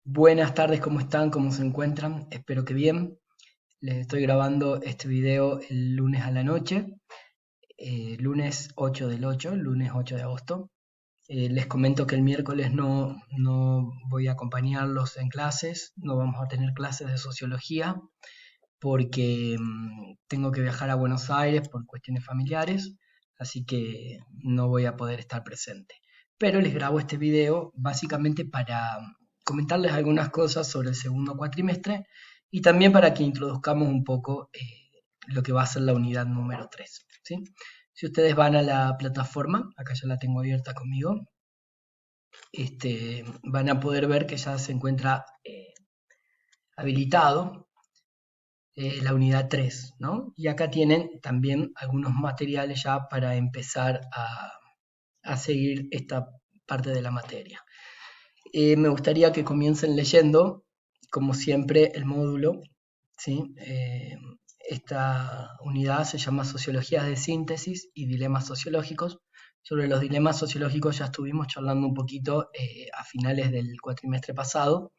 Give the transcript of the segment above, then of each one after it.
Buenas tardes, ¿cómo están? ¿Cómo se encuentran? Espero que bien. Les estoy grabando este video el lunes a la noche, lunes 8 del 8, lunes 8 de agosto. Les comento que el miércoles no voy a acompañarlos en clases, no vamos a tener clases de sociología porque tengo que viajar a Buenos Aires por cuestiones familiares, así que no voy a poder estar presente. Pero les grabo este video básicamente para comentarles algunas cosas sobre el segundo cuatrimestre y también para que introduzcamos un poco lo que va a ser la unidad número 3. ¿Sí? Si ustedes van a la plataforma, acá ya la tengo abierta conmigo, van a poder ver que ya se encuentra habilitado la unidad 3, ¿no? Y acá tienen también algunos materiales ya para empezar a seguir esta parte de la materia. Me gustaría que comiencen leyendo, como siempre, el módulo, ¿sí? Esta unidad se llama Sociologías de Síntesis y Dilemas Sociológicos. Sobre los dilemas sociológicos ya estuvimos charlando un poquito a finales del cuatrimestre pasado.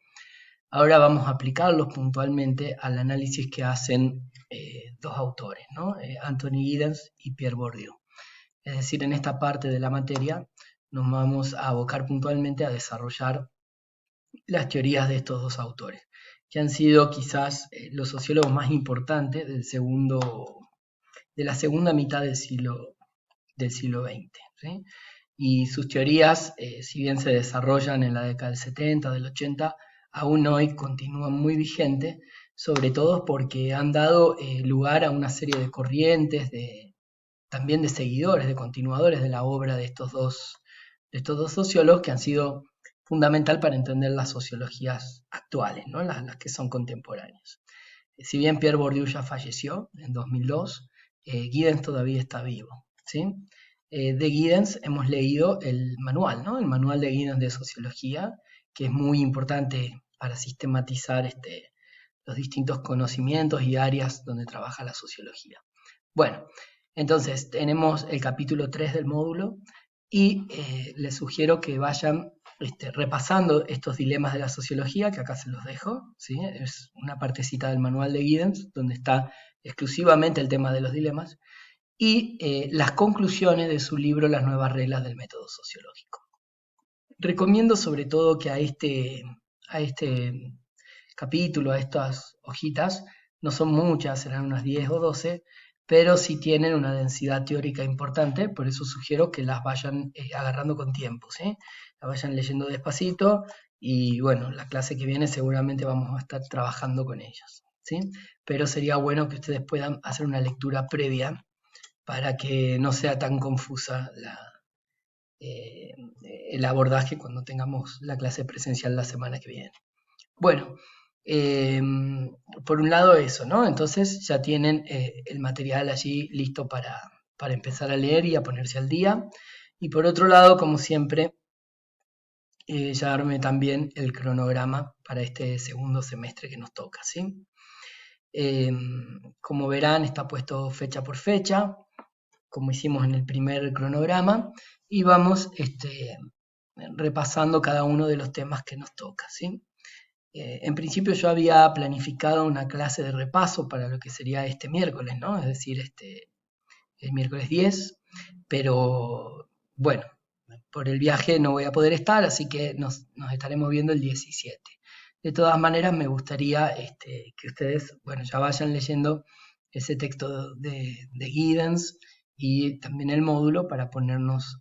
Ahora vamos a aplicarlos puntualmente al análisis que hacen dos autores, ¿no? Anthony Giddens y Pierre Bourdieu. Es decir, en esta parte de la materia nos vamos a abocar puntualmente a desarrollar las teorías de estos dos autores, que han sido quizás los sociólogos más importantes de la segunda mitad del siglo XX. ¿Sí? Y sus teorías, si bien se desarrollan en la década del 70, del 80, aún hoy continúan muy vigentes, sobre todo porque han dado lugar a una serie de corrientes, también de seguidores, de continuadores de la obra de estos dos sociólogos que han sido fundamental para entender las sociologías actuales, ¿no? las que son contemporáneas. Si bien Pierre Bourdieu ya falleció en 2002, Giddens todavía está vivo. ¿Sí? De Giddens hemos leído el manual, ¿no? El manual de Giddens de Sociología, que es muy importante para sistematizar los distintos conocimientos y áreas donde trabaja la sociología. Bueno, entonces tenemos el capítulo 3 del módulo y les sugiero que vayan repasando estos dilemas de la sociología, que acá se los dejo, ¿sí? Es una partecita del manual de Giddens, donde está exclusivamente el tema de los dilemas, y las conclusiones de su libro Las nuevas reglas del método sociológico. Recomiendo sobre todo que a este capítulo, a estas hojitas, no son muchas, serán unas 10 o 12, pero sí tienen una densidad teórica importante, por eso sugiero que las vayan agarrando con tiempo, ¿sí? Las vayan leyendo despacito y bueno, la clase que viene seguramente vamos a estar trabajando con ellas, ¿sí? Pero sería bueno que ustedes puedan hacer una lectura previa para que no sea tan confusa eh, el abordaje cuando tengamos la clase presencial la semana que viene. Bueno, eh, por un lado eso, ¿no? Entonces ya tienen el material allí listo para empezar a leer y a ponerse al día. Y por otro lado, como siempre, ya armé también el cronograma para este segundo semestre que nos toca, ¿sí? Eh, como verán, está puesto fecha por fecha, como hicimos en el primer cronograma, y vamos repasando cada uno de los temas que nos toca, ¿sí? En principio yo había planificado una clase de repaso para lo que sería este miércoles, ¿no? Es decir, el miércoles 10, pero bueno, por el viaje no voy a poder estar, así que nos estaremos viendo el 17. De todas maneras, me gustaría que ustedes, bueno, ya vayan leyendo ese texto de Giddens y también el módulo para ponernos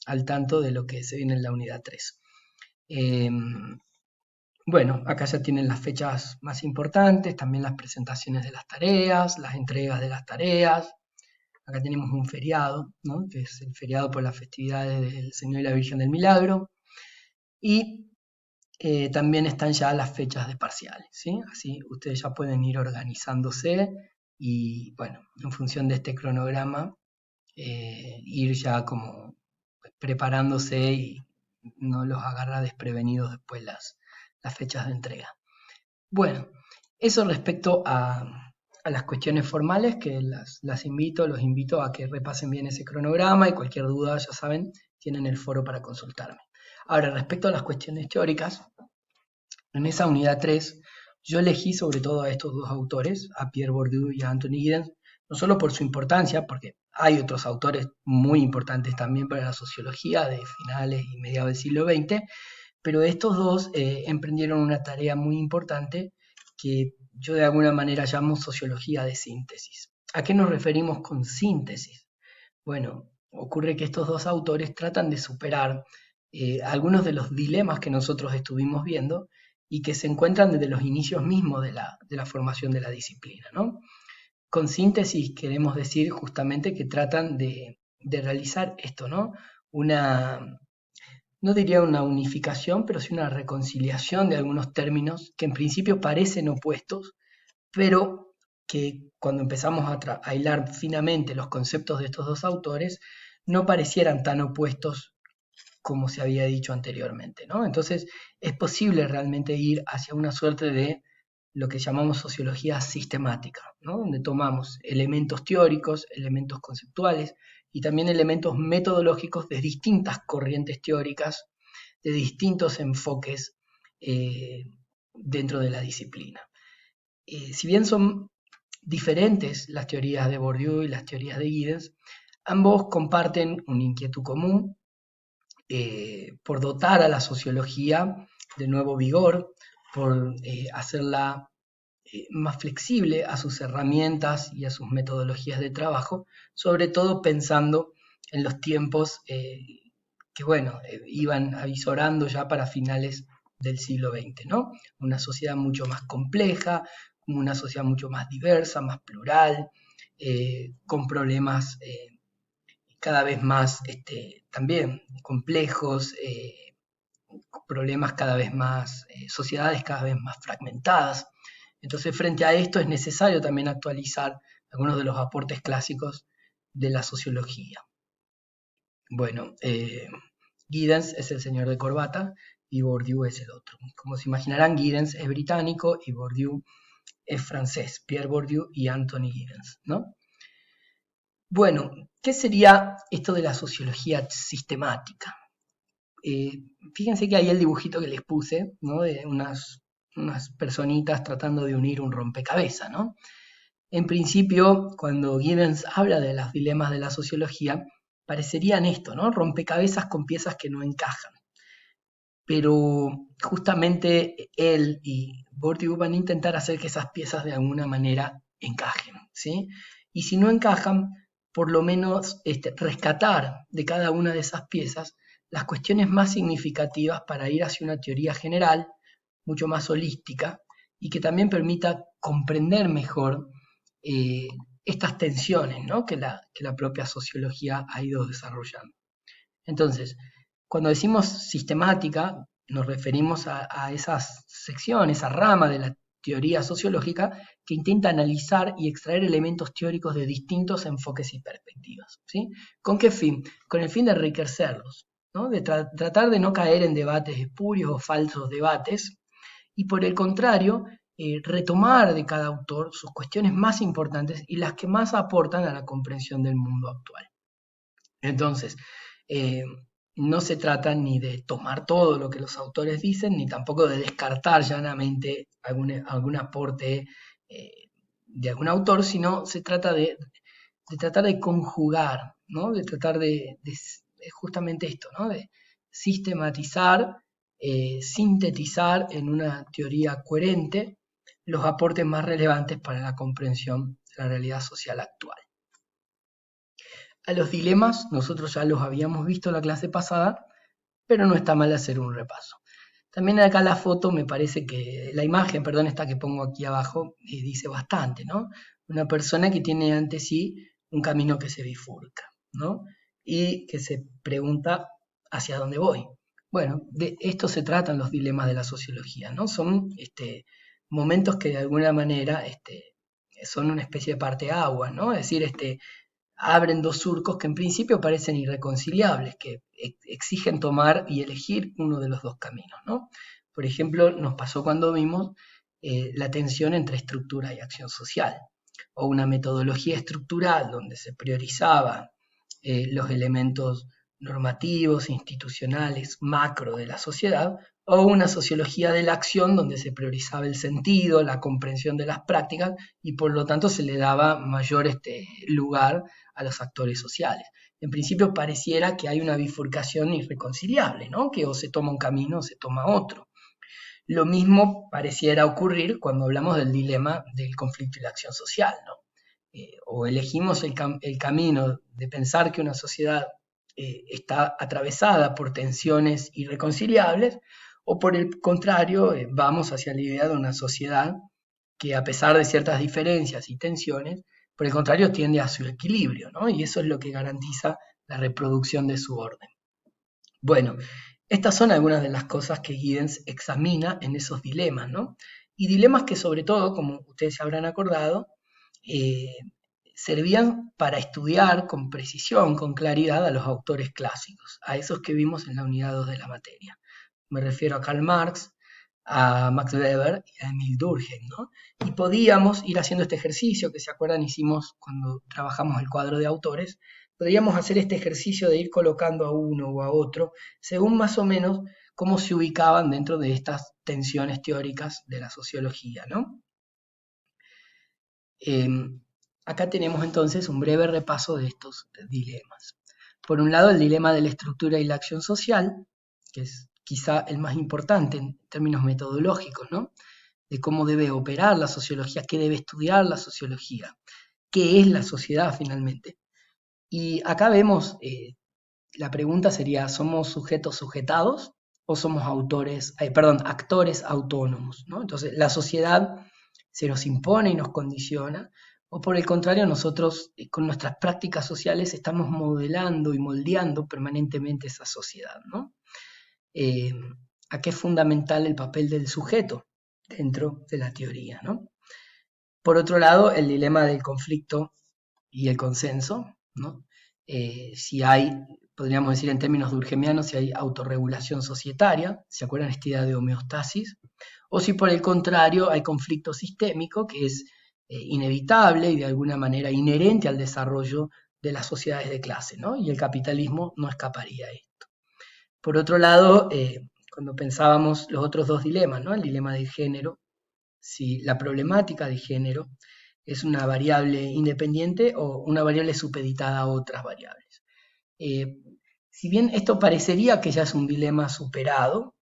al tanto de lo que se viene en la unidad 3. Eh, bueno, acá ya tienen las fechas más importantes, también las presentaciones de las tareas, las entregas de las tareas. Acá tenemos un feriado, ¿no? Que es el feriado por las festividades del Señor y la Virgen del Milagro. Y también están ya las fechas de parciales, ¿sí? Así ustedes ya pueden ir organizándose y, bueno, en función de este cronograma, ir ya como preparándose y no los agarra desprevenidos después las fechas de entrega. Bueno, eso respecto a las cuestiones formales, que los invito a que repasen bien ese cronograma y cualquier duda, ya saben, tienen el foro para consultarme. Ahora, respecto a las cuestiones teóricas, En esa unidad 3, yo elegí sobre todo a estos dos autores, a Pierre Bourdieu y a Anthony Giddens, no solo por su importancia, porque hay otros autores muy importantes también para la sociología de finales y mediados del siglo XX, pero estos dos emprendieron una tarea muy importante que yo de alguna manera llamo sociología de síntesis. ¿A qué nos referimos con síntesis? Bueno, ocurre que estos dos autores tratan de superar algunos de los dilemas que nosotros estuvimos viendo y que se encuentran desde los inicios mismos de la formación de la disciplina, ¿no? Con síntesis queremos decir justamente que tratan de realizar esto, ¿no? Una, no diría una unificación, pero sí una reconciliación de algunos términos que en principio parecen opuestos, pero que cuando empezamos a hilar finamente los conceptos de estos dos autores, no parecieran tan opuestos como se había dicho anteriormente, ¿no? Entonces es posible realmente ir hacia una suerte de lo que llamamos sociología sistemática, ¿no? Donde tomamos elementos teóricos, elementos conceptuales y también elementos metodológicos de distintas corrientes teóricas, de distintos enfoques dentro de la disciplina. Si bien son diferentes las teorías de Bourdieu y las teorías de Giddens, ambos comparten una inquietud común por dotar a la sociología de nuevo vigor, por hacerla más flexible a sus herramientas y a sus metodologías de trabajo, sobre todo pensando en los tiempos que, bueno, iban avisorando ya para finales del siglo XX, ¿no? Una sociedad mucho más compleja, una sociedad mucho más diversa, más plural, con problemas cada vez más también complejos, problemas cada vez más, sociedades cada vez más fragmentadas. Entonces, frente a esto es necesario también actualizar algunos de los aportes clásicos de la sociología. Bueno, Giddens es el señor de corbata y Bourdieu es el otro. Como se imaginarán, Giddens es británico y Bourdieu es francés, Pierre Bourdieu y Anthony Giddens, ¿no? Bueno, ¿qué sería esto de la sociología sistemática? Fíjense que ahí el dibujito que les puse, ¿no? De unas personitas tratando de unir un rompecabezas, ¿no? En principio, cuando Giddens habla de los dilemas de la sociología, parecerían esto, ¿no? Rompecabezas con piezas que no encajan. Pero justamente él y Bourdieu van a intentar hacer que esas piezas de alguna manera encajen, ¿sí? Y si no encajan, por lo menos rescatar de cada una de esas piezas las cuestiones más significativas para ir hacia una teoría general, mucho más holística, y que también permita comprender mejor estas tensiones, ¿no? que la propia sociología ha ido desarrollando. Entonces, cuando decimos sistemática, nos referimos a esas secciones, esa rama de la teoría sociológica que intenta analizar y extraer elementos teóricos de distintos enfoques y perspectivas, ¿sí? ¿Con qué fin? Con el fin de enriquecerlos, ¿no? De tratar de no caer en debates espurios o falsos debates, y por el contrario, retomar de cada autor sus cuestiones más importantes y las que más aportan a la comprensión del mundo actual. Entonces, no se trata ni de tomar todo lo que los autores dicen, ni tampoco de descartar llanamente algún aporte de algún autor, sino se trata de tratar de conjugar, ¿no? De tratar de justamente esto, ¿no? De sistematizar, sintetizar en una teoría coherente los aportes más relevantes para la comprensión de la realidad social actual. A los dilemas nosotros ya los habíamos visto en la clase pasada, pero no está mal hacer un repaso. También acá la foto me parece que, la imagen, perdón, esta que pongo aquí abajo, dice bastante, ¿no? Una persona que tiene ante sí un camino que se bifurca, ¿no? Y que se pregunta hacia dónde voy. Bueno, de esto se tratan los dilemas de la sociología, ¿no? Son momentos que de alguna manera son una especie de parteaguas, ¿no? Es decir, abren dos surcos que en principio parecen irreconciliables, que exigen tomar y elegir uno de los dos caminos, ¿no? Por ejemplo, nos pasó cuando vimos la tensión entre estructura y acción social, o una metodología estructural donde se priorizaba los elementos normativos, institucionales, macro de la sociedad, o una sociología de la acción donde se priorizaba el sentido, la comprensión de las prácticas y por lo tanto se le daba mayor lugar a los actores sociales. En principio pareciera que hay una bifurcación irreconciliable, ¿no? Que o se toma un camino o se toma otro. Lo mismo pareciera ocurrir cuando hablamos del dilema del conflicto y la acción social, ¿no? O elegimos el camino de pensar que una sociedad está atravesada por tensiones irreconciliables, o por el contrario, vamos hacia la idea de una sociedad que a pesar de ciertas diferencias y tensiones, por el contrario, tiende a su equilibrio, ¿no? Y eso es lo que garantiza la reproducción de su orden. Bueno, estas son algunas de las cosas que Giddens examina en esos dilemas, ¿no? Y dilemas que sobre todo, como ustedes se habrán acordado, eh, servían para estudiar con precisión, con claridad a los autores clásicos, a esos que vimos en la unidad 2 de la materia. Me refiero a Karl Marx, a Max Weber y a Emil Durkheim, ¿no? Y podíamos ir haciendo este ejercicio que se acuerdan hicimos cuando trabajamos el cuadro de autores, podríamos hacer este ejercicio de ir colocando a uno o a otro según más o menos cómo se ubicaban dentro de estas tensiones teóricas de la sociología, ¿no? Acá tenemos entonces un breve repaso de estos dilemas. Por un lado, el dilema de la estructura y la acción social, que es quizá el más importante en términos metodológicos, ¿no? De cómo debe operar la sociología, qué debe estudiar la sociología, qué es la sociedad finalmente. Y acá vemos, la pregunta sería, ¿somos sujetos sujetados o somos actores autónomos, ¿no? Entonces, la sociedad se nos impone y nos condiciona, o por el contrario, nosotros con nuestras prácticas sociales estamos modelando y moldeando permanentemente esa sociedad, ¿no? Aquí es fundamental el papel del sujeto dentro de la teoría, ¿no? Por otro lado, el dilema del conflicto y el consenso, ¿no? Si hay, podríamos decir en términos durkheimianos, si hay autorregulación societaria, ¿se acuerdan esta idea de homeostasis? O si por el contrario hay conflicto sistémico, que es inevitable y de alguna manera inherente al desarrollo de las sociedades de clase, ¿no? Y el capitalismo no escaparía a esto. Por otro lado, cuando pensábamos los otros dos dilemas, ¿no? El dilema del género, si la problemática de género es una variable independiente o una variable supeditada a otras variables. Si bien esto parecería que ya es un dilema superado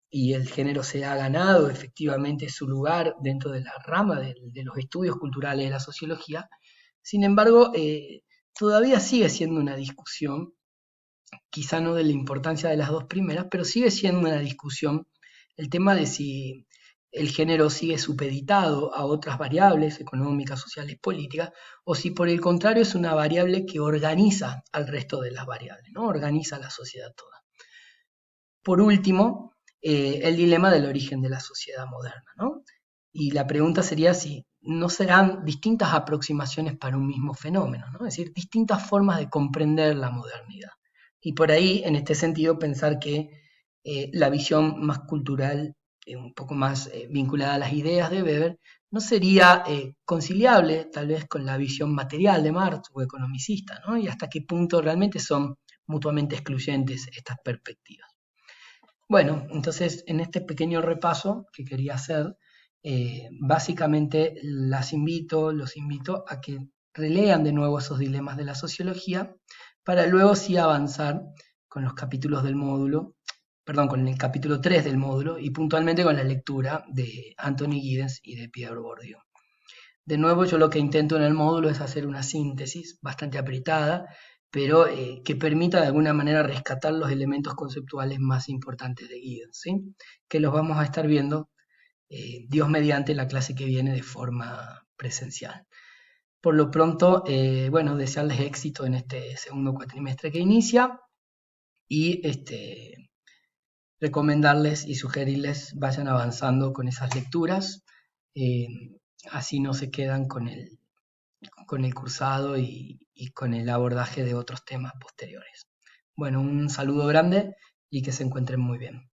y el género se ha ganado efectivamente su lugar dentro de la rama de los estudios culturales de la sociología, sin embargo, todavía sigue siendo una discusión, quizá no de la importancia de las dos primeras, pero sigue siendo una discusión el tema de si el género sigue supeditado a otras variables económicas, sociales, políticas, o si por el contrario es una variable que organiza al resto de las variables, ¿no? Organiza a la sociedad toda. Por último, el dilema del origen de la sociedad moderna, ¿no? Y la pregunta sería si no serán distintas aproximaciones para un mismo fenómeno, ¿no? Es decir, distintas formas de comprender la modernidad. Y por ahí, en este sentido, pensar que la visión más cultural, un poco más vinculada a las ideas de Weber, no sería conciliable tal vez con la visión material de Marx o economicista, ¿no? Y hasta qué punto realmente son mutuamente excluyentes estas perspectivas. Bueno, entonces en este pequeño repaso que quería hacer, básicamente los invito a que relean de nuevo esos dilemas de la sociología para luego sí avanzar con los capítulos del módulo, perdón, con el capítulo 3 del módulo y puntualmente con la lectura de Anthony Giddens y de Pierre Bourdieu. De nuevo, yo lo que intento en el módulo es hacer una síntesis bastante apretada, pero que permita de alguna manera rescatar los elementos conceptuales más importantes de Giddens, ¿sí? Que los vamos a estar viendo, Dios mediante, la clase que viene de forma presencial. Por lo pronto, bueno, desearles éxito en este segundo cuatrimestre que inicia y recomendarles y sugerirles vayan avanzando con esas lecturas, así no se quedan con el cursado y con el abordaje de otros temas posteriores. Bueno, un saludo grande y que se encuentren muy bien.